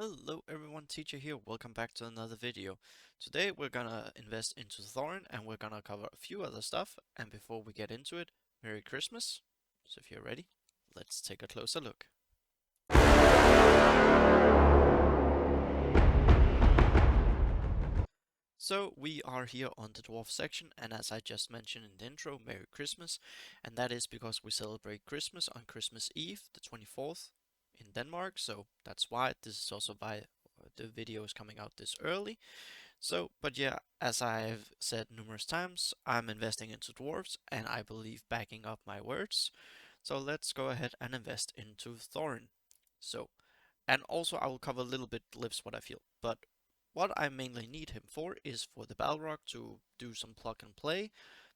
Hello everyone, Teacher here. Welcome back to another video. Today we're gonna invest into Thorin and we're gonna cover a few other stuff. And before we get into it, Merry Christmas. So if you're ready, let's take a closer look. So we are here on the dwarf section, and as I just mentioned in the intro, Merry Christmas. And that is because we celebrate Christmas on Christmas Eve, the 24th in Denmark. So that's why this is also why the video is coming out this early. So, but yeah, as I've said numerous times, I'm investing into dwarves and I believe backing up my words. So let's go ahead and invest into Thorin. So, and also I will cover a little bit Glyphs what I feel, but what I mainly need him for is for the Balrog to do some plug and play.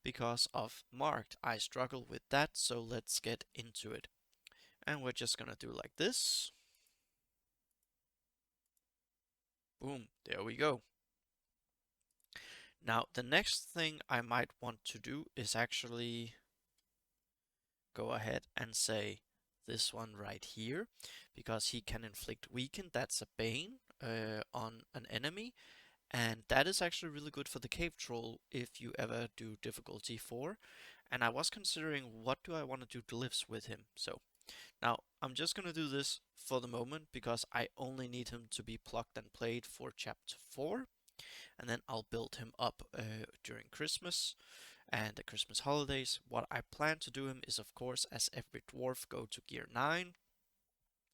Because of Marked, I struggle with that, so let's get into it. And we're just gonna do like this. Boom, there we go. Now, the next thing I might want to do is actually go ahead and say this one right here, because he can inflict weaken. That's a bane on an enemy, and that is actually really good for the cave troll if you ever do difficulty 4. And I was considering what do I want to do glyphs with him. So now I'm just gonna do this for the moment because I only need him to be plucked and played for chapter 4, and then I'll build him up during Christmas and the Christmas holidays. What I plan to do him is, of course, as every dwarf, go to gear 9.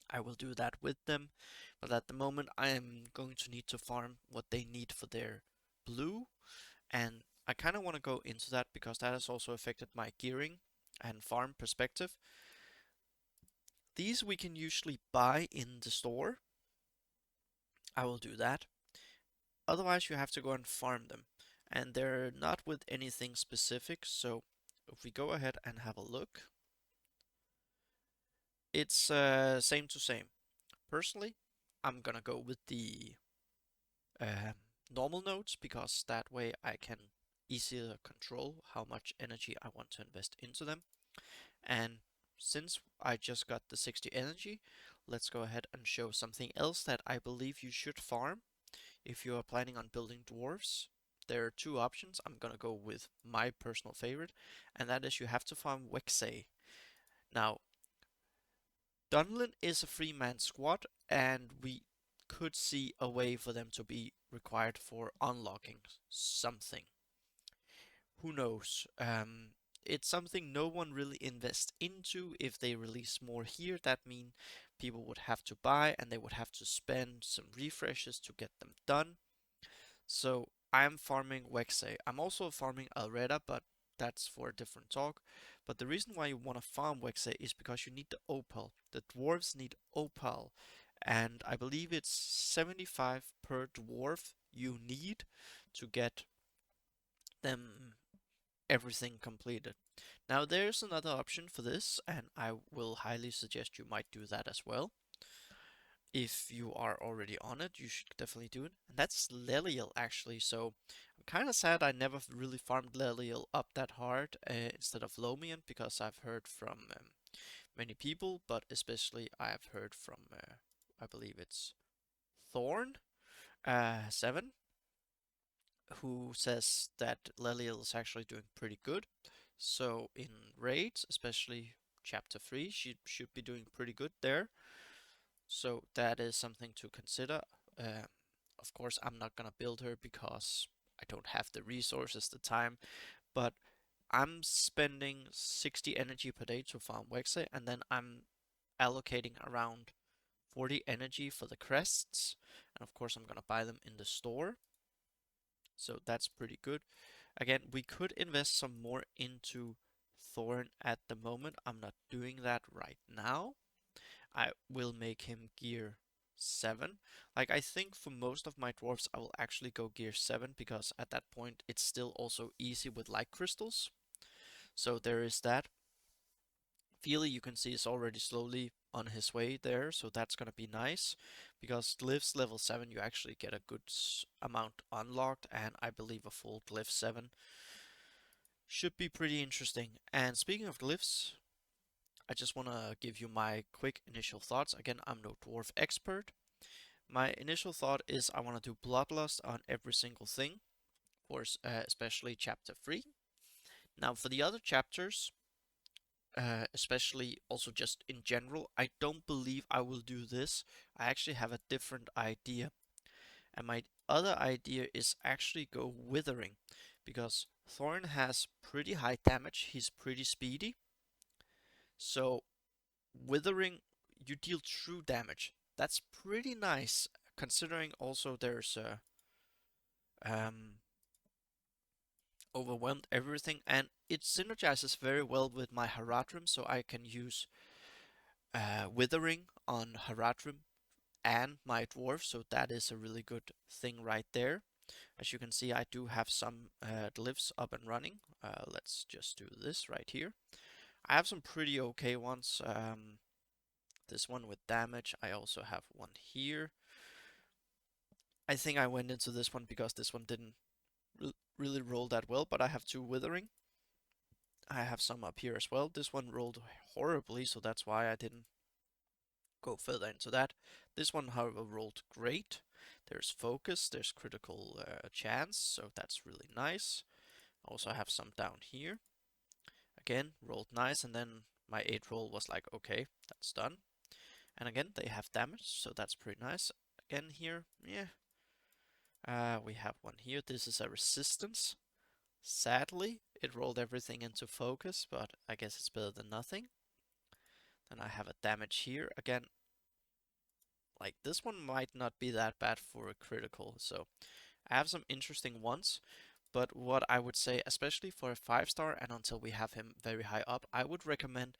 I will do that with them, but at the moment I am going to need to farm what they need for their blue, and I kind of want to go into that because that has also affected my gearing and farm perspective. These we can usually buy in the store. I will do that. Otherwise you have to go and farm them, and they're not with anything specific. So if we go ahead and have a look, it's same to same. Personally, I'm gonna go with the uh, normal nodes because that way I can easier control how much energy I want to invest into them. And since I just got the 60 energy, let's go ahead and show something else that I believe you should farm if you are planning on building dwarves. There are two options. I'm gonna go with my personal favorite, and that is you have to farm Wxi. Now, Dunlin is a 3-man squad, and we could see a way for them to be required for unlocking something. Who knows? It's something no one really invests into. If they release more here, that means people would have to buy and they would have to spend some refreshes to get them done. So I'm farming Wexay. I'm also farming Alreda, but that's for a different talk. But the reason why you want to farm Wexay is because you need the opal. The dwarves need opal, and I believe it's 75 per dwarf you need to get them everything completed. Now there's another option for this, and I will highly suggest you might do that as well. If you are already on it, you should definitely do it. And that's Leliel actually, so I'm kind of sad I never really farmed Leliel up that hard instead of Lomian, because I've heard from many people, but especially I've heard from, I believe it's Thorn 7, who says that Leliel is actually doing pretty good. So in raids, especially chapter 3, she should be doing pretty good there. So that is something to consider. Of course, I'm not gonna build her because I don't have the resources, the time, but I'm spending 60 energy per day to farm Wexay, and then I'm allocating around 40 energy for the crests, and of course I'm gonna buy them in the store. So that's pretty good. Again, we could invest some more into Thorin at the moment. I'm not doing that right now. I will make him gear 7. Like, I think for most of my dwarfs I will actually go gear 7 because at that point it's still also easy with light crystals. So there is that. Feely, you can see, is already slowly on his way there, so that's gonna be nice. Because Glyphs level 7 you actually get a good amount unlocked, and I believe a full Glyph 7 should be pretty interesting. And speaking of Glyphs, I just want to give you my quick initial thoughts. Again, I'm no dwarf expert. my initial thought is I want to do Bloodlust on every single thing, of course, especially chapter 3. Now, for the other chapters, especially also just in general, I don't believe I will do this. I actually have a different idea. And my other idea is actually go Withering, because Thorin has pretty high damage, he's pretty speedy. So Withering, you deal true damage. That's pretty nice, considering also there's um, overwhelmed everything, and it synergizes very well with my Haradrim, so I can use Withering on Haradrim and my dwarf, so that is a really good thing right there. As you can see, I do have some glyphs up and running. Let's just do this right here. I have some pretty okay ones. This one with damage. I also have one here. I think I went into this one because this one didn't really roll that well, but I have 2 withering. I have some up here as well. This one rolled horribly, so that's why I didn't go further into that. This one, however, rolled great. There's focus, there's critical chance, so that's really nice. Also have some down here. Again, rolled nice, and then my 8 roll was like, okay, that's done. And again, they have damage, so that's pretty nice. Again here, yeah. We have one here. This is a resistance. Sadly, it rolled everything into focus, but I guess it's better than nothing. Then I have a damage here. Again, like this one might not be that bad for a critical, so I have some interesting ones. But what I would say, especially for a 5-star and until we have him very high up, I would recommend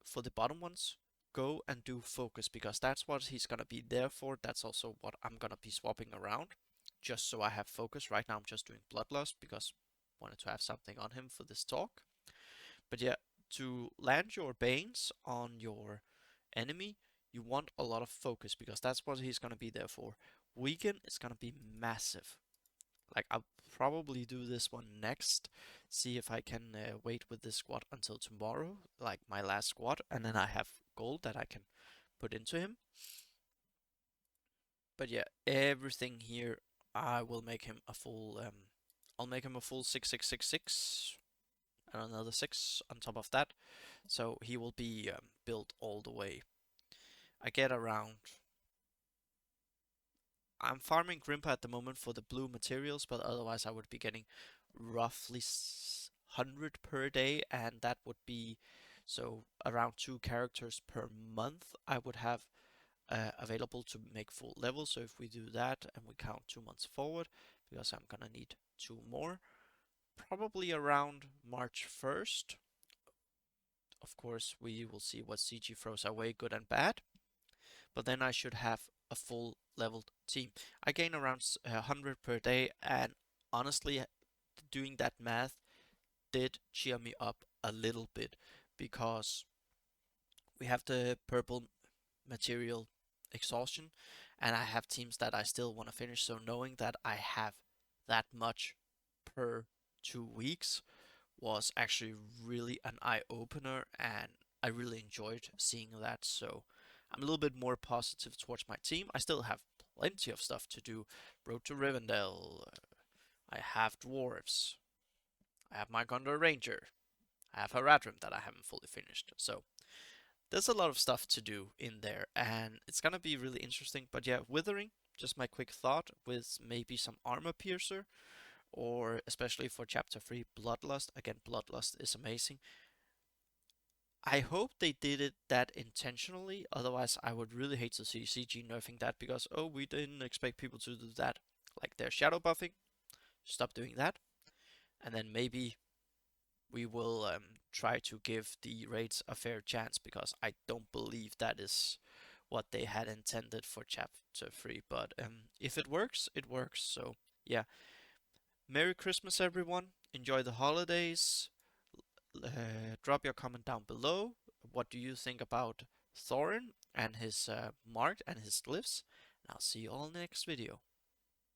for the bottom ones, go and do focus, because that's what he's gonna be there for. That's also what I'm gonna be swapping around, just so I have focus. Right now I'm just doing Bloodlust because I wanted to have something on him for this talk. But yeah, to land your Banes on your enemy, you want a lot of focus, because that's what he's gonna be there for. Weaken is gonna be massive. Like, I'll probably do this one next, see if I can wait with this squad until tomorrow, like my last squad, and then I have gold that I can put into him. But yeah, everything here, I will make him a full, I'll make him a full 6 and another 6 on top of that, so he will be built all the way. I get around I'm farming Grimpa at the moment for the blue materials, but otherwise I would be getting roughly 100 per day, and that would be so around 2 characters per month I would have available to make full level. So if we do that and we count 2 months forward, because I'm gonna need 2 more, probably around March 1st. Of course, we will see what CG throws our way, good and bad. But then I should have a full leveled team. I gain around 100 per day, and honestly, doing that math did cheer me up a little bit, because we have the purple material exhaustion, and I have teams that I still want to finish. So knowing that I have that much per 2 weeks was actually really an eye opener, and I really enjoyed seeing that. So I'm a little bit more positive towards my team. I still have plenty of stuff to do. Road to Rivendell. I have dwarves. I have my Gondor Ranger. I have Haradrim that I haven't fully finished. So there's a lot of stuff to do in there, and it's gonna be really interesting. But yeah, Withering, just my quick thought, with maybe some Armor Piercer, or especially for Chapter 3, Bloodlust. Again, Bloodlust is amazing. I hope they did it that intentionally, otherwise I would really hate to see CG nerfing that, because, oh, we didn't expect people to do that. Like, they're shadow buffing, stop doing that, and then maybe we will try to give the raids a fair chance, because I don't believe that is what they had intended for Chapter 3, but if it works, it works. So yeah, Merry Christmas everyone, enjoy the holidays. Drop your comment down below. What do you think about Thorin and his mark and his glyphs? And I'll see you all in the next video.